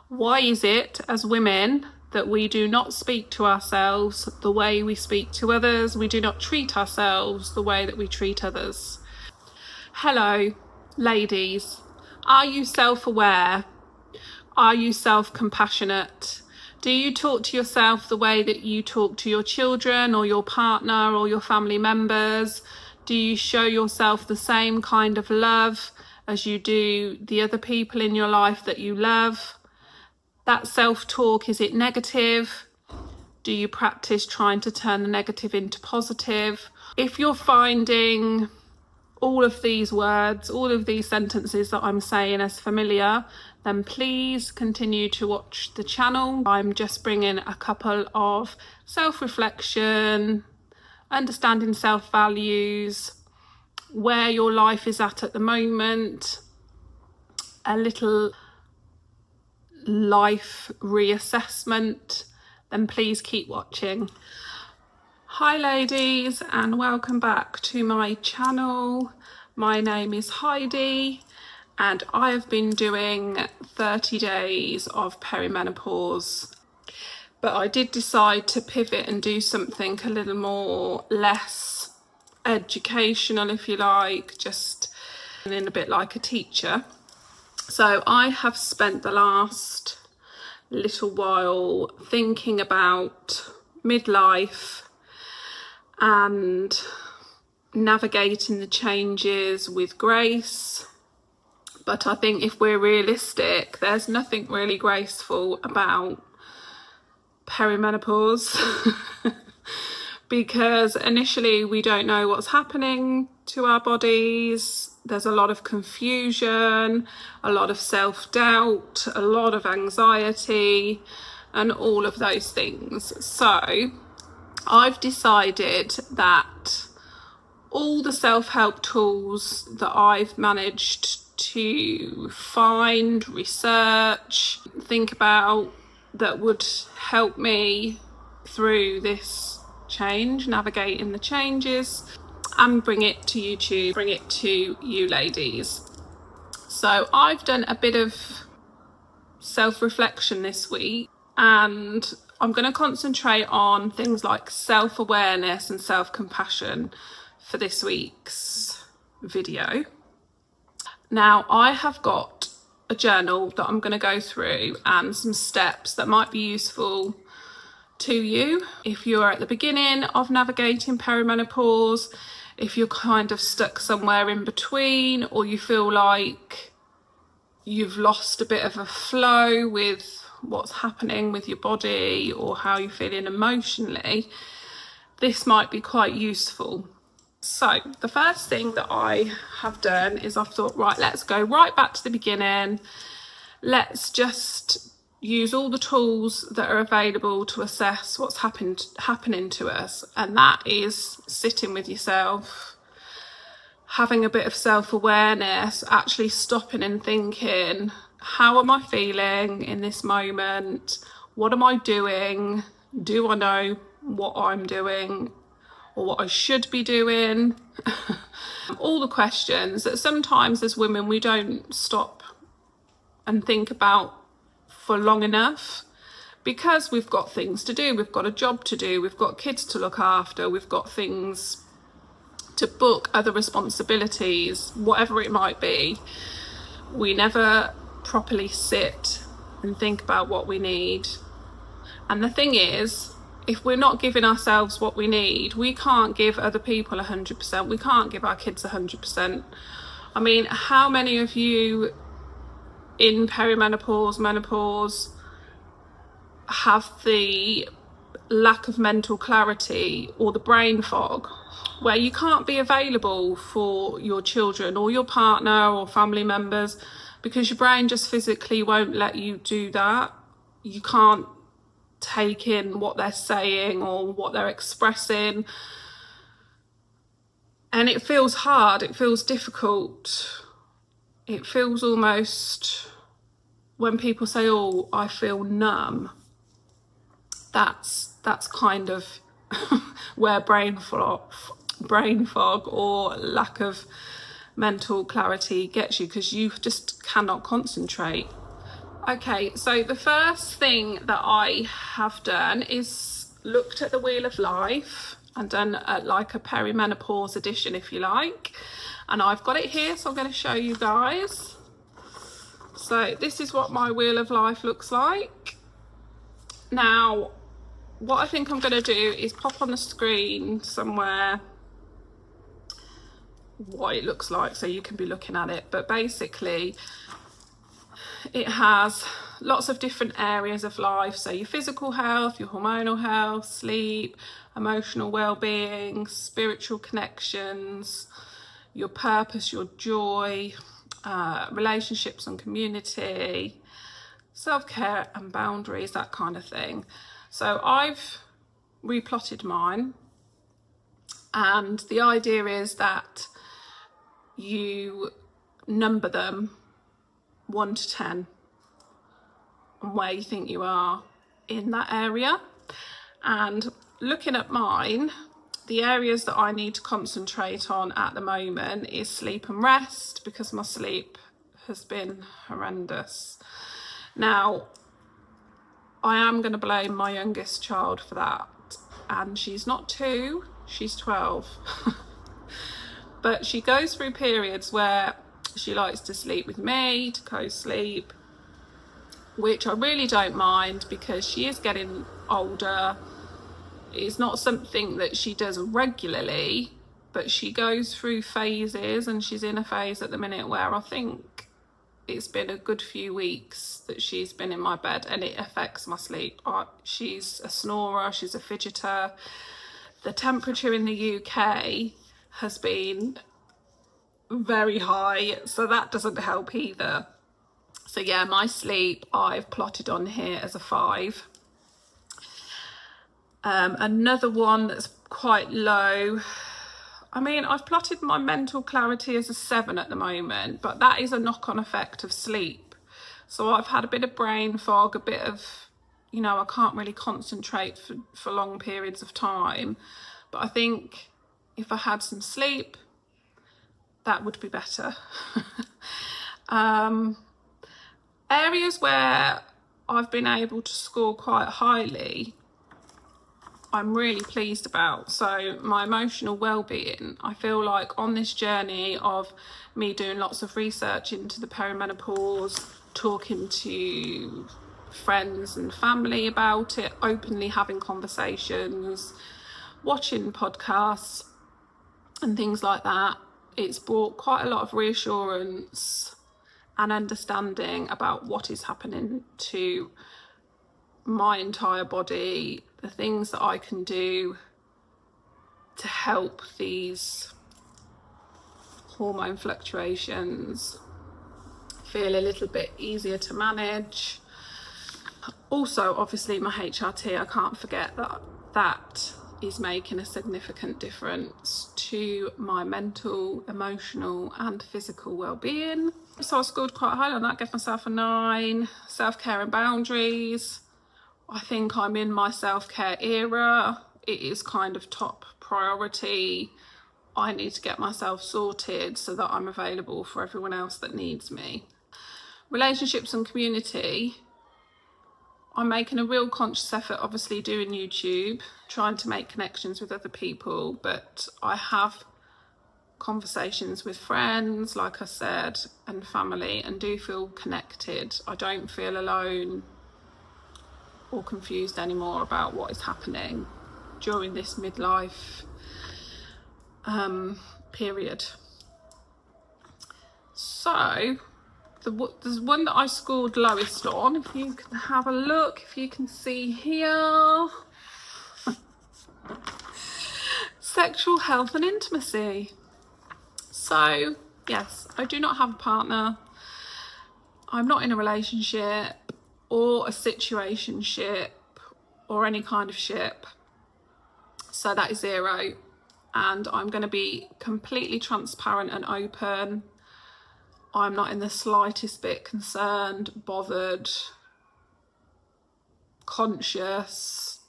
Why is it, as women, that we do not speak to ourselves the way we speak to others? We do not treat ourselves the way that we treat others. Hello, ladies. Are you self-aware? Are you self-compassionate? Do you talk to yourself the way that you talk to your children or your partner or your family members? Do you show yourself the same kind of love as you do the other people in your life that you love? That self-talk, is it negative? Do you practice trying to turn the negative into positive? If you're finding all of these words, all of these sentences that I'm saying as familiar, then please continue to watch the channel. I'm just bringing a couple of self-reflection, understanding self-values, where your life is at the moment, a little life reassessment. Then please keep watching. Hi ladies, and welcome back to my channel. My name is Heidi and I have been doing 30 days of perimenopause, but I did decide to pivot and do something a little more less educational, if you like, just in a bit like a teacher. So I have spent the last little while thinking about midlife and navigating the changes with grace. But I think if we're realistic, there's nothing really graceful about perimenopause because initially we don't know what's happening to our bodies. There's a lot of confusion, a lot of self-doubt, a lot of anxiety, and all of those things. So I've decided that all the self-help tools that I've managed to find, research, think about that would help me through this change, navigating the changes, and bring it to YouTube, bring it to you ladies. So I've done a bit of self-reflection this week, and I'm going to concentrate on things like self-awareness and self-compassion for this week's video. Now, I have got a journal that I'm going to go through and some steps that might be useful to you if you're at the beginning of navigating perimenopause, if you're kind of stuck somewhere in between, or you feel like you've lost a bit of a flow with what's happening with your body or how you're feeling emotionally. This might be quite useful. So the first thing that I have done is I've thought, right, let's go right back to the beginning. Let's just use all the tools that are available to assess what's happening to us, and that is sitting with yourself, having a bit of self-awareness, actually stopping and thinking, how am I feeling in this moment? What am I doing? Do I know what I'm doing or what I should be doing? All the questions that sometimes as women we don't stop and think about for long enough, because we've got things to do, we've got a job to do, we've got kids to look after, we've got things to book, other responsibilities, whatever it might be. We never properly sit and think about what we need. And the thing is, if we're not giving ourselves what we need, we can't give other people 100%. We can't give our kids 100%. I mean, how many of you in perimenopause, menopause, have the lack of mental clarity or the brain fog where you can't be available for your children or your partner or family members because your brain just physically won't let you do that? You can't take in what they're saying or what they're expressing, and it feels hard, it feels difficult. It feels almost, when people say, oh, I feel numb, that's kind of where brain fog or lack of mental clarity gets you, because you just cannot concentrate. Okay, so the first thing that I have done is looked at the Wheel of Life and done like a perimenopause edition, if you like. And I've got it here, so I'm going to show you guys. So this is what my Wheel of Life looks like. Now, what I think I'm going to do is pop on the screen somewhere what it looks like so you can be looking at it. But basically, it has lots of different areas of life. So your physical health, your hormonal health, sleep, emotional well-being, spiritual connections, your purpose, your joy, relationships and community, self-care and boundaries, that kind of thing. So I've replotted mine, and the idea is that you number them 1 to 10 and where you think you are in that area. And looking at mine, the areas that I need to concentrate on at the moment is sleep and rest, because my sleep has been horrendous. Now, I am going to blame my youngest child for that, and she's not 2, she's 12. But she goes through periods where she likes to sleep with me, to co-sleep, which I really don't mind because she is getting older. It's not something that she does regularly, but she goes through phases, and she's in a phase at the minute where I think it's been a good few weeks that she's been in my bed, and it affects my sleep. She's a snorer, she's a fidgeter. The temperature in the UK has been very high, so that doesn't help either. So yeah, my sleep I've plotted on here as a 5. Another one that's quite low, I mean, I've plotted my mental clarity as a 7 at the moment, but that is a knock-on effect of sleep. So I've had a bit of brain fog, a bit of, you know, I can't really concentrate for long periods of time. But I think if I had some sleep, that would be better. Areas where I've been able to score quite highly, I'm really pleased about. So my emotional well-being, I feel like on this journey of me doing lots of research into the perimenopause, talking to friends and family about it, openly having conversations, watching podcasts and things like that, it's brought quite a lot of reassurance and understanding about what is happening to my entire body, the things that I can do to help these hormone fluctuations feel a little bit easier to manage. Also, obviously, my HRT, I can't forget that is making a significant difference to my mental, emotional and physical well-being. So I scored quite high on that, gave myself a 9. Self-care and boundaries, I think I'm in my self-care era. It is kind of top priority. I need to get myself sorted so that I'm available for everyone else that needs me. Relationships and community, I'm making a real conscious effort, obviously doing YouTube, trying to make connections with other people, but I have conversations with friends, like I said, and family, and do feel connected. I don't feel alone or confused anymore about what is happening during this midlife period. So there's one that I scored lowest on. If you can have a look, if you can see here. Sexual health and intimacy. So yes, I do not have a partner. I'm not in a relationship or a situationship or any kind of ship. So that is 0. And I'm going to be completely transparent and open. I'm not in the slightest bit concerned, bothered, conscious,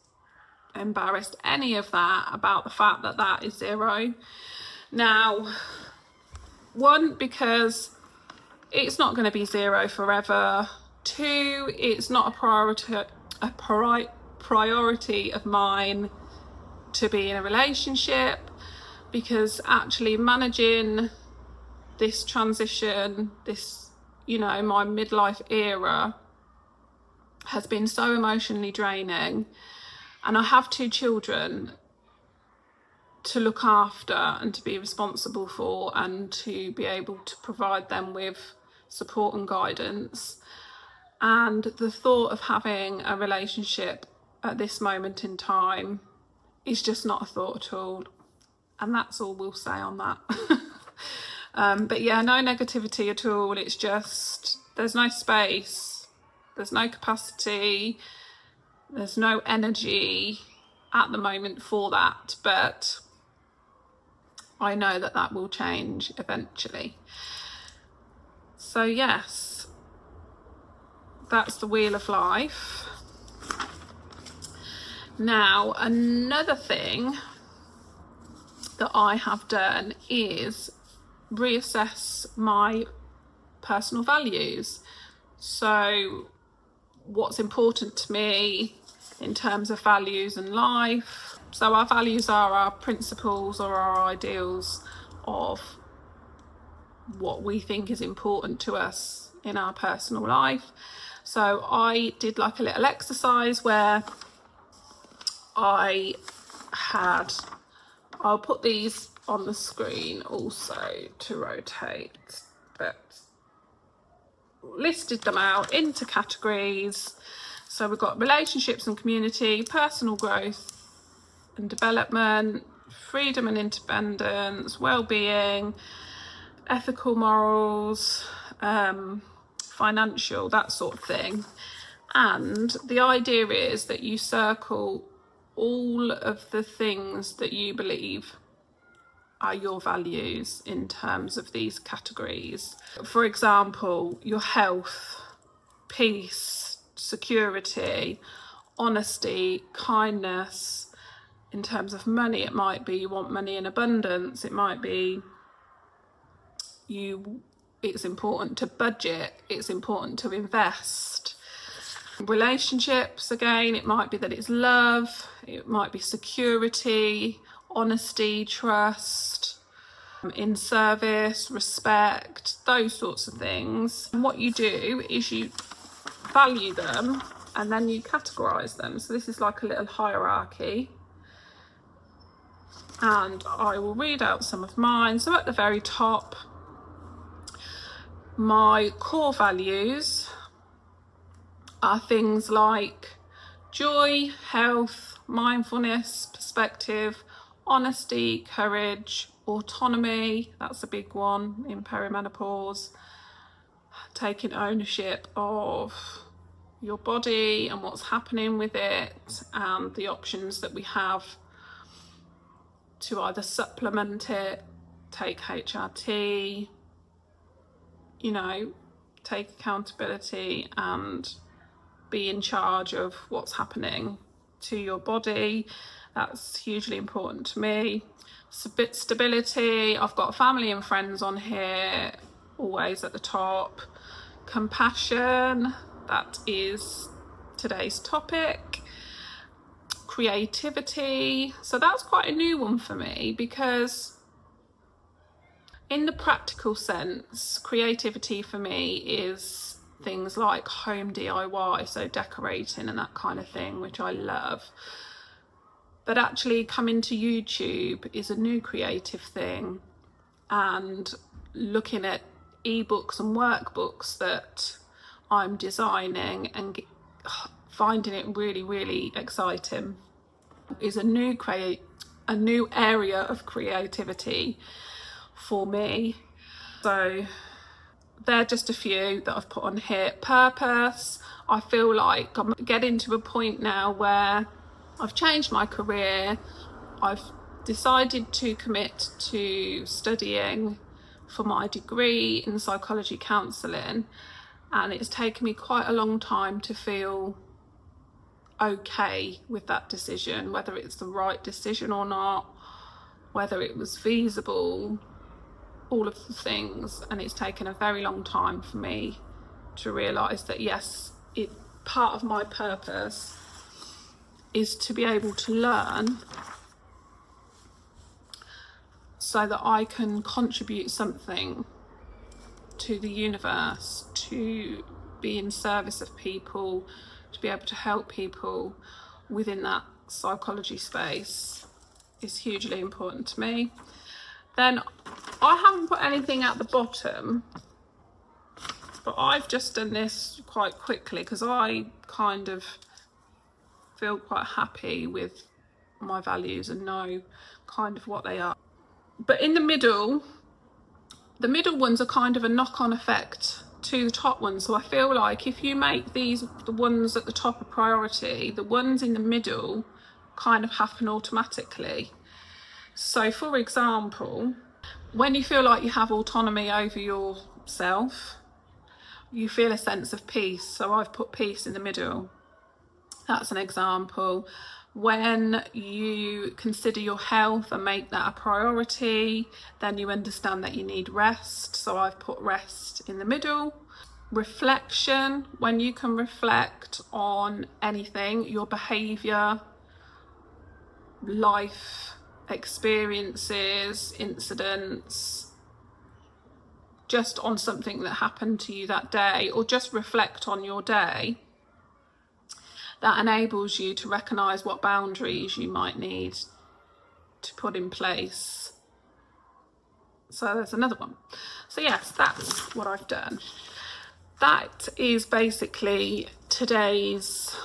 embarrassed, any of that about the fact that that is 0. Now, 1, because it's not going to be 0 forever. 2, it's not a priority of mine to be in a relationship, because actually managing this transition, this, you know, my midlife era has been so emotionally draining, and I have 2 children to look after and to be responsible for, and to be able to provide them with support and guidance. And the thought of having a relationship at this moment in time is just not a thought at all. And that's all we'll say on that. But yeah, no negativity at all. It's just, there's no space, there's no capacity, there's no energy at the moment for that. But I know that that will change eventually. So yes, that's the wheel of life. Now, another thing that I have done is reassess my personal values. So what's important to me in terms of values and life. So our values are our principles or our ideals of what we think is important to us in our personal life. So I did like a little exercise where I'll put these on the screen also to rotate, but listed them out into categories. So we've got relationships and community, personal growth and development, freedom and independence, well-being, ethical morals, financial, that sort of thing. And the idea is that you circle all of the things that you believe are your values in terms of these categories. For example, your health, peace, security, honesty, kindness. In terms of money, it might be you want money in abundance. It might be it's important to budget. It's important to invest. Relationships, again, it might be that it's love. It might be security, honesty, trust, in service, respect, those sorts of things. And what you do is you value them and then you categorize them. So this is like a little hierarchy. And I will read out some of mine. So at the very top, my core values are things like joy, health, mindfulness, perspective, honesty, courage, autonomy, that's a big one in perimenopause, taking ownership of your body and what's happening with it, and the options that we have to either supplement it, take HRT, you know, take accountability and be in charge of what's happening to your body. That's hugely important to me. Stability, I've got family and friends on here, always at the top. Compassion, that is today's topic. Creativity, so that's quite a new one for me, because in the practical sense, creativity for me is things like home DIY, so decorating and that kind of thing, which I love. But actually coming to YouTube is a new creative thing, and looking at ebooks and workbooks that I'm designing and finding it really, really exciting is a new area of creativity for me. So they're just a few that I've put on here. Purpose, I feel like I'm getting to a point now where I've changed my career. I've decided to commit to studying for my degree in psychology counselling, and it's taken me quite a long time to feel okay with that decision, whether it's the right decision or not, whether it was feasible, all of the things. And it's taken a very long time for me to realise that yes, part of my purpose is to be able to learn so that I can contribute something to the universe, to be in service of people, to be able to help people within that psychology space is hugely important to me. Then I haven't put anything at the bottom, but I've just done this quite quickly because I kind of feel quite happy with my values and know kind of what they are. But in the middle ones are kind of a knock-on effect to the top ones. So I feel like if you make the ones at the top a priority, the ones in the middle kind of happen automatically. So for example, when you feel like you have autonomy over yourself, you feel a sense of peace. So I've put peace in the middle. That's an example. When you consider your health and make that a priority, then you understand that you need rest. So I've put rest in the middle. Reflection, when you can reflect on anything, your behaviour, life experiences, incidents, just on something that happened to you that day, or just reflect on your day. That enables you to recognise what boundaries you might need to put in place. So there's another one. So yes, that's what I've done. That is basically today's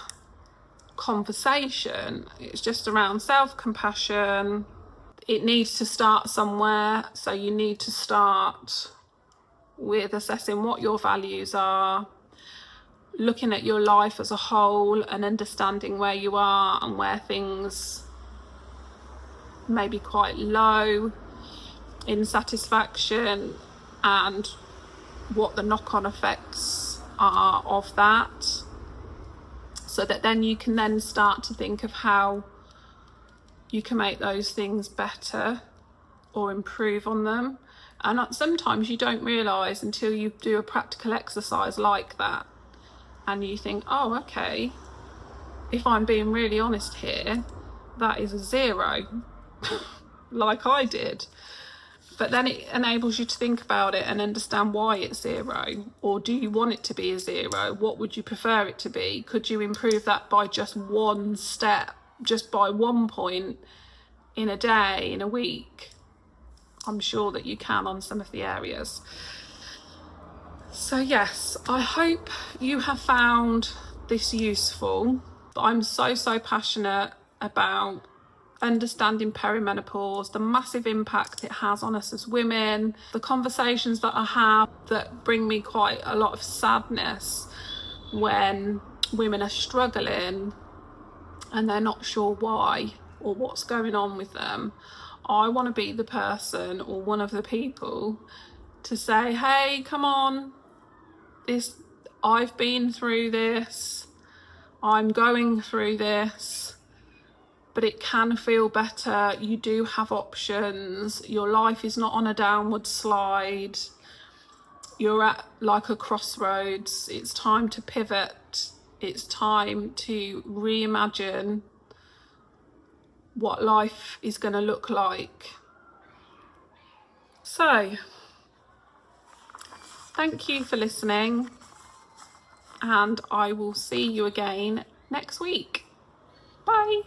conversation. It's just around self-compassion. It needs to start somewhere. So you need to start with assessing what your values are, looking at your life as a whole and understanding where you are and where things may be quite low in satisfaction and what the knock-on effects are of that, so that then you can then start to think of how you can make those things better or improve on them. And sometimes you don't realise until you do a practical exercise like that and you think, oh, okay, if I'm being really honest here, that is a 0, like I did. But then it enables you to think about it and understand why it's 0. Or do you want it to be a 0? What would you prefer it to be? Could you improve that by just one step, just by 1 point in a day, in a week? I'm sure that you can on some of the areas. So yes, I hope you have found this useful. I'm so passionate about understanding perimenopause, the massive impact it has on us as women, the conversations that I have that bring me quite a lot of sadness when women are struggling and they're not sure why or what's going on with them. I want to be the person or one of the people to say, hey, come on, I've been through this, I'm going through this, but it can feel better. You do have options. Your life is not on a downward slide. You're at like a crossroads. It's time to pivot. It's time to reimagine what life is going to look like. So, thank you for listening, and I will see you again next week. Bye.